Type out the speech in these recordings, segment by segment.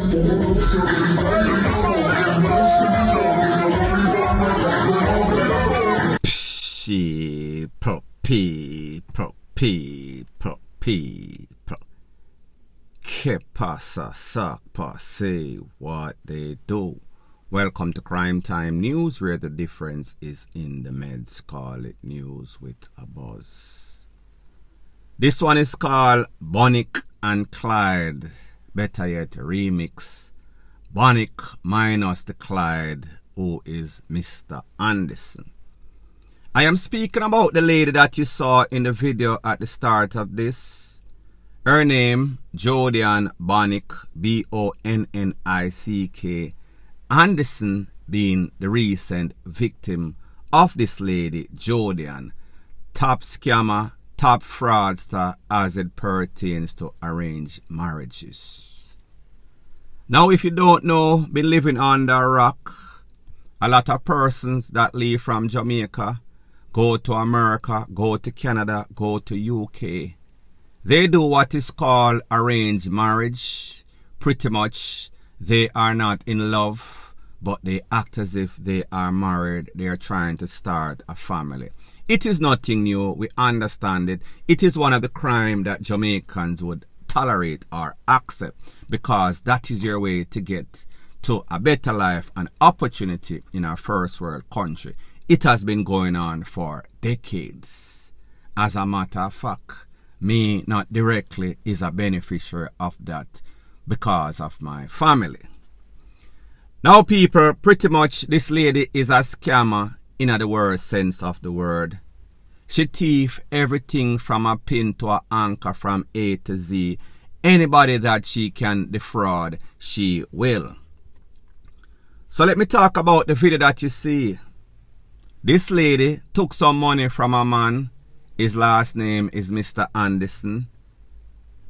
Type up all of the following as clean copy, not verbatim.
Que pasa, sakpa, say what they do. Welcome to Crime Time News, where the difference is in the meds. Call it news with a buzz. This one is called Bonnie and Clyde. Better yet, remix. Bonnie minus the Clyde, who is Mr. Anderson. I am speaking about the lady that you saw in the video at the start of this. Her name, Jodian Bonnick, B-O-N-N-I-C-K. Anderson being the recent victim of this lady, Jodian. Top scammer, top fraudster as it pertains to arranged marriages. Now, if you don't know, been living under a rock, a lot of persons that leave from Jamaica go to America, go to Canada, go to UK. They do what is called arranged marriage. Pretty much, they are not in love, but they act as if they are married. They are trying to start a family. It is nothing new. We understand it. It is one of the crimes that Jamaicans would tolerate or accept, because that is your way to get to a better life and opportunity in our first world country. It has been going on for decades. As a matter of fact, me not directly is a beneficiary of that because of my family. Now people, pretty much this lady is a scammer in the worst sense of the word. She thief everything from a pin to a anchor from A to Z. Anybody that she can defraud, she will. So let me talk about the video that you see. This lady took some money from a man. His last name is Mr. Anderson.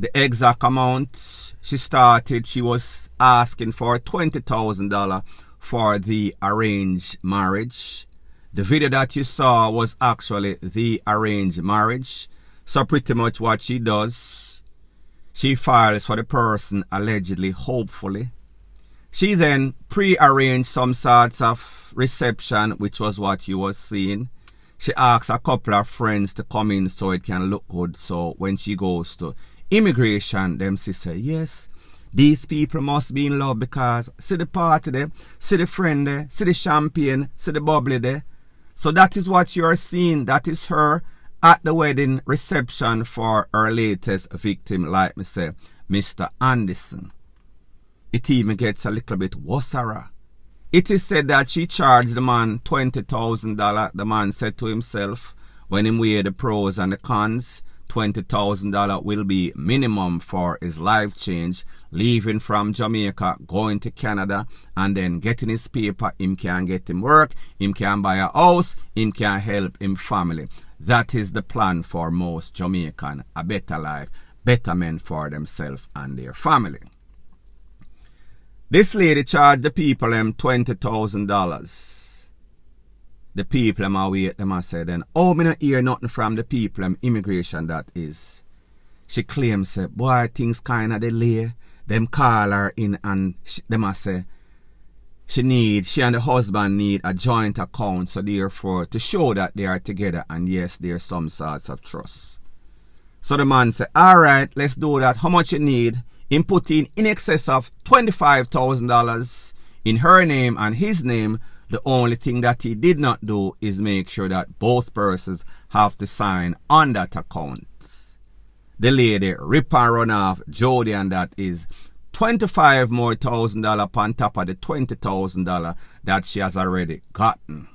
The exact amount she started, she was asking for $20,000 for the arranged marriage. The video that you saw was actually the arranged marriage. So pretty much what she does, she files for the person allegedly, hopefully. She then pre-arranged some sorts of reception, which was what you was seeing. She asks a couple of friends to come in so it can look good. So when she goes to immigration, them she say, yes, these people must be in love because see the party there, see the friend there, see the champagne, see the bubbly there. So that is what you're seeing. That is her at the wedding reception for her latest victim, like me say, Mr. Anderson. It even gets a little bit worser. It is said that she charged the man $20,000. The man said to himself, when he weighed the pros and the cons, $20,000 will be minimum for his life change, leaving from Jamaica, going to Canada, and then getting his paper. Him can get him work, him can buy a house, him can help him family. That is the plan for most Jamaican, a better life, betterment for themselves and their family. This lady charged the people $20,000. The people are wait them and say then, oh, me not hear nothing from the people immigration that is. She claims say, boy, things kinda delay. Them call her in and them a say she and the husband need a joint account, so therefore to show that they are together and yes, there's some sorts of trust. So the man said, alright, let's do that. How much you need? In putting in excess of $25,000 in her name and his name. The only thing that he did not do is make sure that both persons have to sign on that account. The lady rip and run off Jody, and that is $25,000 more on top of the $20,000 that she has already gotten.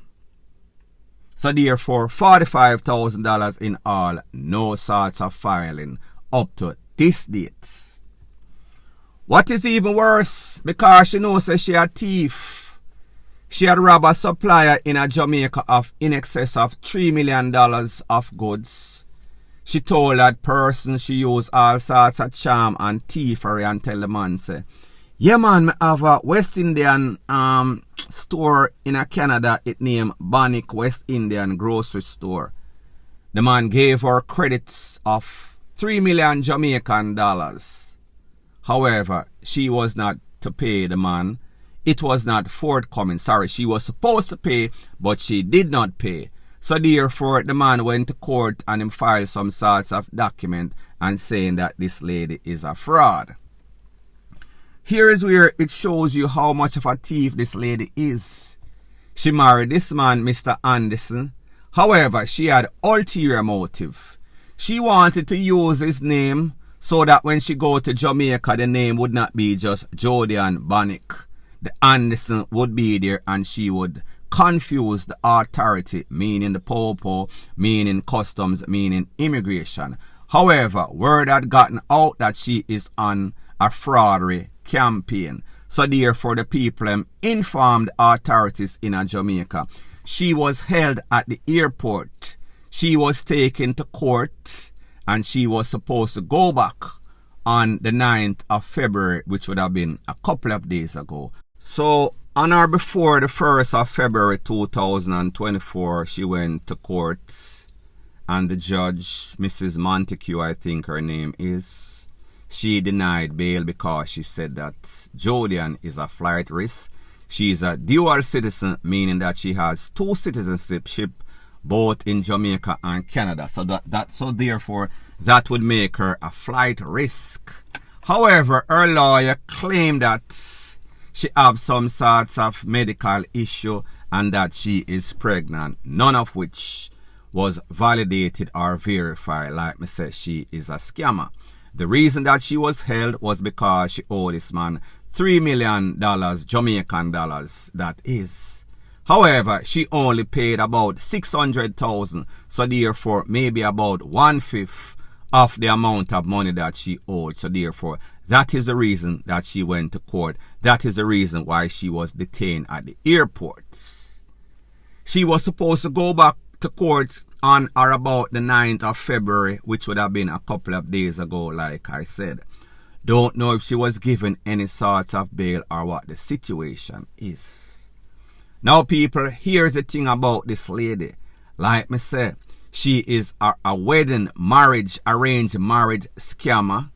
So therefore $45,000 in all, no sorts of filing up to this date. What is even worse, because she knows that she a thief. She had robbed a supplier in a Jamaica of in excess of $3 million of goods. She told that person she used all sorts of charm and thievery and tell the man say, yeah man, I have a West Indian store in a Canada, it named Bonnick West Indian grocery store. The man gave her credits of 3 million Jamaican dollars. However, she was not to pay the man. It was not forthcoming. Sorry, she was supposed to pay, but she did not pay. So therefore, the man went to court and him filed some sorts of document and saying that this lady is a fraud. Here is where it shows you how much of a thief this lady is. She married this man, Mr. Anderson. However, she had ulterior motive. She wanted to use his name so that when she go to Jamaica, the name would not be just Jodian Bannick. The Anderson would be there and she would confuse the authority, meaning the popo, meaning customs, meaning immigration. However, word had gotten out that she is on a fraudery campaign. So therefore the people informed authorities in Jamaica. She was held at the airport. She was taken to court and she was supposed to go back on the 9th of February, which would have been a couple of days ago. So on or before the 1st of February 2024, she went to court and the judge, Mrs. Montague, I think her name is, she denied bail because she said that Jodian is a flight risk. She is a dual citizen, meaning that she has two citizenship, both in Jamaica and Canada. So therefore, that would make her a flight risk. However, her lawyer claimed that she have some sorts of medical issue and that she is pregnant, none of which was validated or verified. Like me said, she is a scammer. The reason that she was held was because she owed this man $3 million, Jamaican dollars, that is. However, she only paid about $600,000, so therefore maybe about 1/5 of the amount of money that she owed. So therefore, that is the reason that she went to court. That is the reason why she was detained at the airport. She was supposed to go back to court on or about the 9th of February, which would have been a couple of days ago, like I said. Don't know if she was given any sorts of bail or what the situation is. Now, people, here's the thing about this lady. Like me said, she is a wedding, marriage, arranged marriage scammer.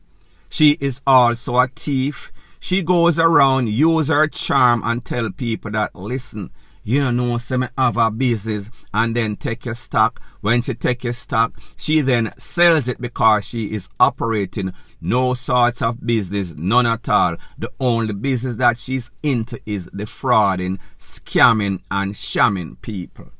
She is also a thief. She goes around, use her charm and tell people that, listen, you know, so me have a business, and then take your stock. When she take your stock, she then sells it because she is operating no sorts of business, none at all. The only business that she's into is defrauding, scamming, and shamming people.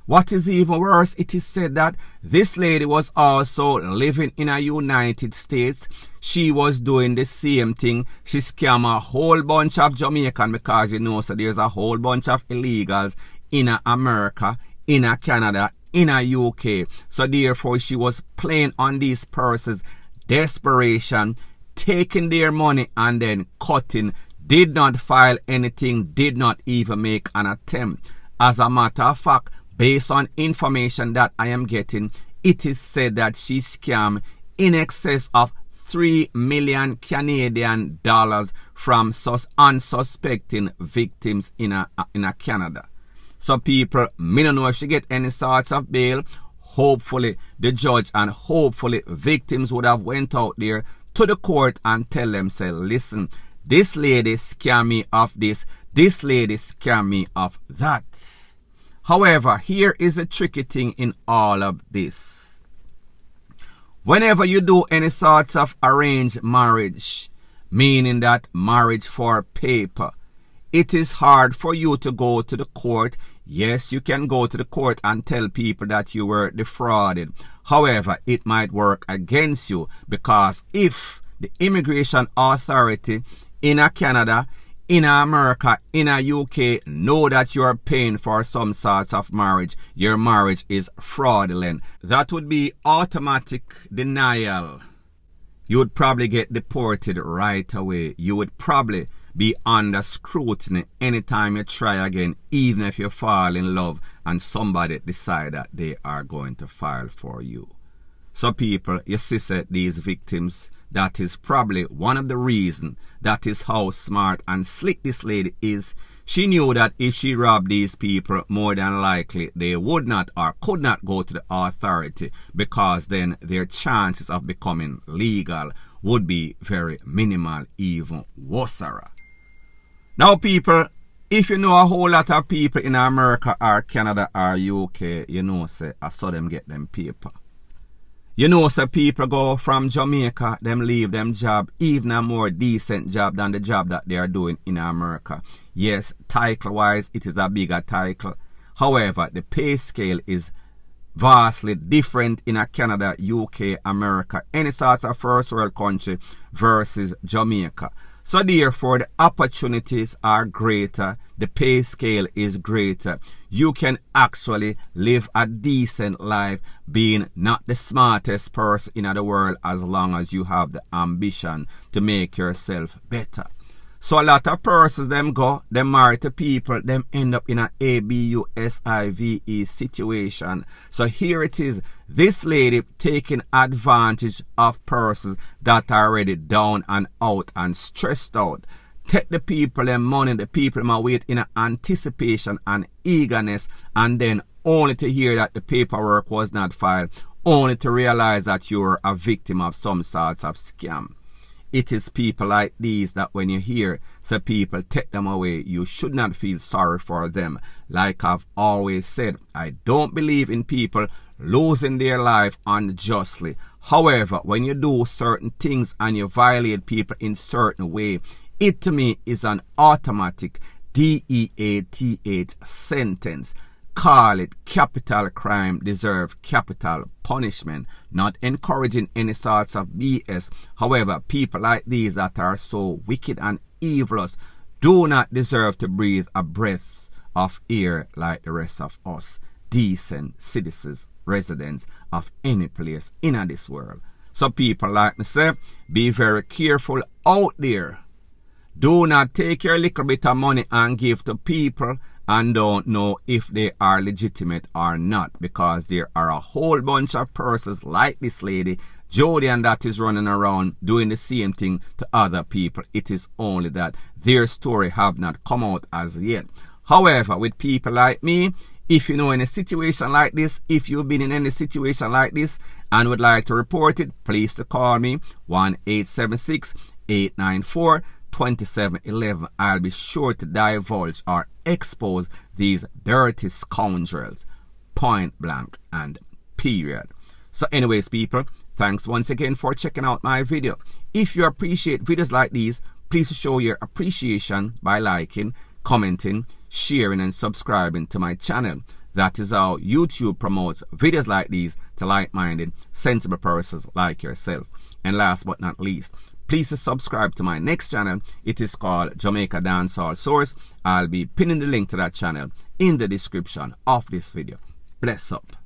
What is even worse, it is said that this lady was also living in the United States. She was doing the same thing. She scammed a whole bunch of Jamaican because you know, so there's a whole bunch of illegals in America, in Canada, in UK. So therefore she was playing on these persons' desperation, taking their money and then cutting. Did not file anything, did not even make an attempt. As a matter of fact, based on information that I am getting, it is said that she scammed in excess of 3 million Canadian dollars from unsuspecting victims in Canada. So people, me don't know if she get any sorts of bail. Hopefully the judge and hopefully victims would have went out there to the court and tell them, say, listen, this lady scam me of this lady scam me of that. However, here is a tricky thing in all of this. Whenever you do any sorts of arranged marriage, meaning that marriage for paper, it is hard for you to go to the court. Yes, you can go to the court and tell people that you were defrauded. However, it might work against you because if the immigration authority in Canada, in America, in UK, know that you are paying for some sorts of marriage, your marriage is fraudulent, that would be automatic denial. You would probably get deported right away. You would probably be under scrutiny anytime you try again, even if you fall in love and somebody decide that they are going to file for you. So people, you see these victims, that is probably one of the reasons. That is how smart and slick this lady is. She knew that if she robbed these people, more than likely they would not or could not go to the authority, because then their chances of becoming legal would be very minimal, even worse. Now, people, if you know a whole lot of people in America or Canada or UK, you know, say, I saw them get them paper. You know, say people go from Jamaica, them leave them job, even a more decent job than the job that they are doing in America. Yes, title-wise, it is a bigger title. However, the pay scale is vastly different in a Canada, UK, America, any sort of first world country versus Jamaica. So therefore, the opportunities are greater, the pay scale is greater. You can actually live a decent life being not the smartest person in the world as long as you have the ambition to make yourself better. So a lot of persons, them marry to people, them end up in an ABUSIVE situation. So here it is, this lady taking advantage of persons that are already down and out and stressed out. Take the people and money, the people might wait in anticipation and eagerness, and then only to hear that the paperwork was not filed, only to realize that you're a victim of some sorts of scam. It is people like these that when you hear so people take them away, you should not feel sorry for them. Like I've always said, I don't believe in people losing their life unjustly. However, when you do certain things and you violate people in certain way, it to me is an automatic DEATH sentence. Call it capital crime, deserve capital punishment. Not encouraging any sorts of BS. However, people like these that are so wicked and evilous do not deserve to breathe a breath of air like the rest of us, decent citizens, residents of any place in this world. So people like me say, be very careful out there. Do not take your little bit of money and give to people and don't know if they are legitimate or not, because there are a whole bunch of persons like this lady Jodian that is running around doing the same thing to other people. It is only that their story have not come out as yet. However, with people like me, if you know any situation like this, if you've been in any situation like this and would like to report it, please to call me 1-876-894-2711. I'll be sure to divulge or expose these dirty scoundrels, point blank and period. So anyways, people, thanks once again for checking out my video. If you appreciate videos like these, please show your appreciation by liking, commenting, sharing and subscribing to my channel. That is how YouTube promotes videos like these to like-minded, sensible persons like yourself. And last but not least, please subscribe to my next channel. It is called Jamaica Dancehall Source. I'll be pinning the link to that channel in the description of this video. Bless up.